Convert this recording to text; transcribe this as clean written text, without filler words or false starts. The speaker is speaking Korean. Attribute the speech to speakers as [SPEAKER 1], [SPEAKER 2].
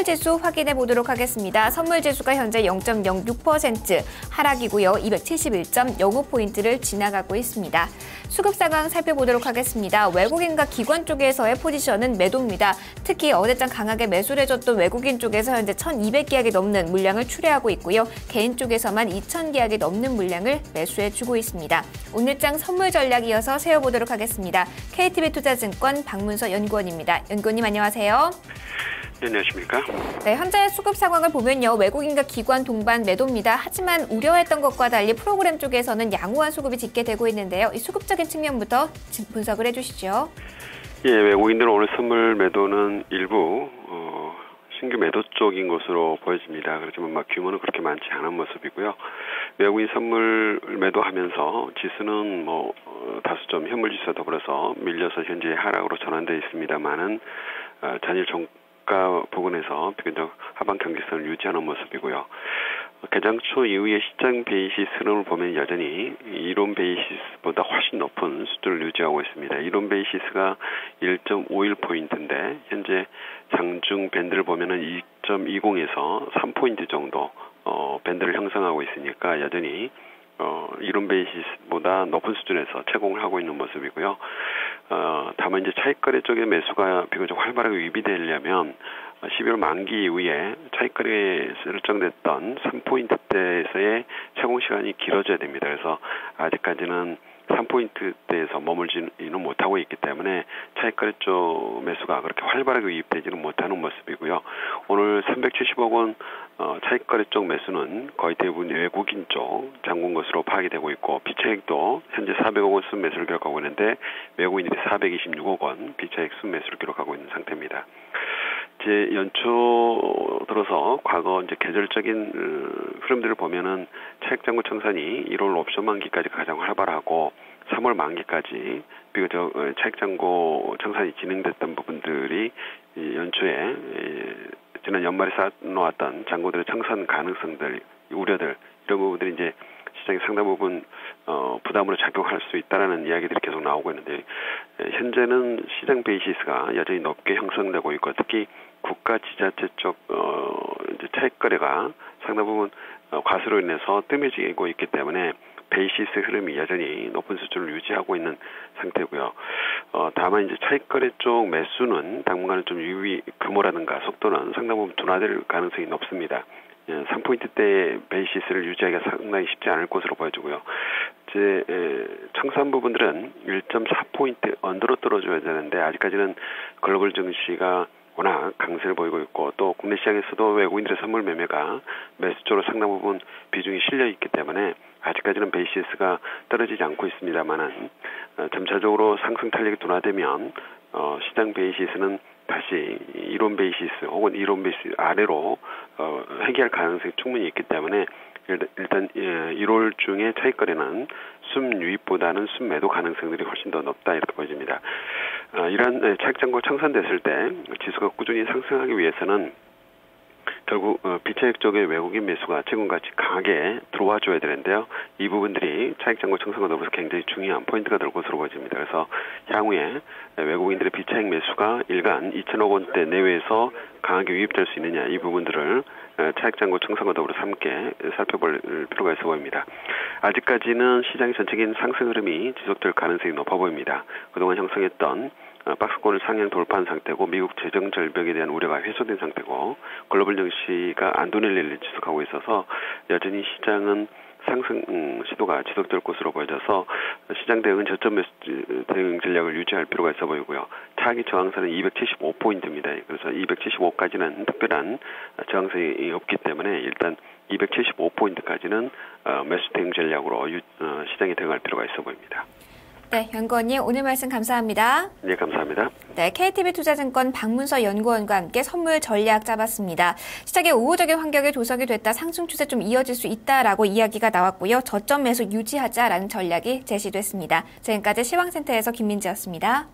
[SPEAKER 1] 지수 확인해 보도록 하겠습니다. 선물 지수가 현재 0.06% 하락이고요. 271.05포인트를 지나가고 있습니다. 수급 상황 살펴보도록 하겠습니다. 외국인과 기관 쪽에서의 포지션은 매도입니다. 특히 어제장 강하게 매수를 해줬던 외국인 쪽에서 현재 1,200계약이 넘는 물량을 출회하고 있고요. 개인 쪽에서만 2,000계약이 넘는 물량을 매수해주고 있습니다. 오늘장 선물 전략 이어서 세워보도록 하겠습니다. KTB투자증권 박문서 연구원입니다. 연구원님 안녕하세요.
[SPEAKER 2] 네, 안녕하십니까?
[SPEAKER 1] 네, 현재 수급 상황을 보면요. 외국인과 기관 동반 매도입니다. 하지만 우려했던 것과 달리 프로그램 쪽에서는 양호한 수급이 집계되고 있는데요. 이 수급적인 측면부터 분석을 해주시죠.
[SPEAKER 2] 예, 외국인들 오늘 선물 매도는 일부 신규 매도 쪽인 것으로 보여집니다. 그렇지만 규모는 그렇게 많지 않은 모습이고요. 외국인 선물 매도하면서 지수는 다수점 현물지수와 더불어서 밀려서 현재 하락으로 전환되어 있습니다만은 전일 종가 부근에서 비교적 하방 경직선을 유지하는 모습이고요. 개장 초 이후의 시장 베이시스를 보면 여전히 이론 베이시스보다 훨씬 높은 수준을 유지하고 있습니다. 이론 베이시스가 1.51포인트인데 현재 장중 밴드를 보면은 2.20에서 3포인트 정도 밴드를 형성하고 있으니까 여전히 이론 베이시스보다 높은 수준에서 채공을 하고 있는 모습이고요. 다만 이제 차익거래 쪽의 매수가 비교적 활발하게 유입되려면 12월 만기 이후에 차익거래에 설정됐던 3포인트대에서의 채공 시간이 길어져야 됩니다. 그래서 아직까지는 3포인트대에서 머물지는 못하고 있기 때문에 차익거래 쪽 매수가 그렇게 활발하게 유입되지는 못하는 모습이고요. 오늘 370억 원 차익거래 쪽 매수는 거의 대부분 외국인 쪽 장군 것으로 파악이 되고 있고 비차익도 현재 400억 원 순매수를 기록하고 있는데 외국인들이 426억 원 비차익 순매수를 기록하고 있는 상태입니다. 이제 연초 들어서 과거 이제 계절적인 흐름들을 보면은 차익장고 청산이 1월 옵션 만기까지 가장 활발하고 3월 만기까지 비교적 차익장고 청산이 진행됐던 부분들이 연초에 지난 연말에 쌓아놓았던 장고들의 청산 가능성들, 우려들 이런 부분들이 이제 시장에 상당 부분 부담으로 작용할 수 있다라는 이야기들이 계속 나오고 있는데 현재는 시장 베이시스가 여전히 높게 형성되고 있고 특히 국가 지자체 쪽 이제 차익 거래가 상당 부분 과수로 인해서 뜸해지고 있기 때문에 베이시스 흐름이 여전히 높은 수준을 유지하고 있는 상태고요. 다만 이제 차익 거래 쪽 매수는 당분간은 좀 규모라든가 속도는 상당 부분 둔화될 가능성이 높습니다. 3포인트대 베이시스를 유지하기가 상당히 쉽지 않을 것으로 보여지고요. 이제 청산 부분들은 1.4포인트 언더로 떨어져야 되는데 아직까지는 글로벌 증시가 워낙 강세를 보이고 있고 또 국내 시장에서도 외국인들의 선물 매매가 매수 쪽으로 상당 부분 비중이 실려 있기 때문에 아직까지는 베이시스가 떨어지지 않고 있습니다만은 점차적으로 상승 탄력이 둔화되면 시장 베이시스는 다시 이론 베이시스 혹은 이론 베이시스 아래로 회귀할 가능성이 충분히 있기 때문에 일단 1월 중에 차익거래는 순 유입보다는 순 매도 가능성들이 훨씬 더 높다 이렇게 보여집니다. 이러한 차익장고 청산됐을 때 지수가 꾸준히 상승하기 위해서는 결국 비차익 쪽의 외국인 매수가 지금같이 강하게 들어와 줘야 되는데요. 이 부분들이 차익장고 청산과 더불어서 굉장히 중요한 포인트가 될 것으로 보여집니다. 그래서 향후에 외국인들의 비차익 매수가 일간 2천억 원대 내외에서 강하게 유입될 수 있느냐 이 부분들을 차익장고 청산과 더불어서 함께 살펴볼 필요가 있어 보입니다. 아직까지는 시장의 전체적인 상승 흐름이 지속될 가능성이 높아 보입니다. 그동안 형성했던 박스권을 상향 돌파한 상태고 미국 재정 절벽에 대한 우려가 해소된 상태고 글로벌 증시가 안도낼 일을 지속하고 있어서 여전히 시장은 상승 시도가 지속될 것으로 보여져서 시장 대응은 저점 매수 대응 전략을 유지할 필요가 있어 보이고요. 차기 저항선은 275포인트입니다. 그래서 275까지는 특별한 저항선이 없기 때문에 일단 275포인트까지는 매수 대응 전략으로 시장에 대응할 필요가 있어 보입니다.
[SPEAKER 1] 네, 연구원님 오늘 말씀 감사합니다.
[SPEAKER 2] 네, 감사합니다.
[SPEAKER 1] 네, KTB투자증권 박문서 연구원과 함께 선물 전략 짜봤습니다. 시장의 우호적인 환경이 조성이 됐다, 상승 추세 좀 이어질 수 있다라고 이야기가 나왔고요. 저점 매수 유지하자라는 전략이 제시됐습니다. 지금까지 시황센터에서 김민지였습니다.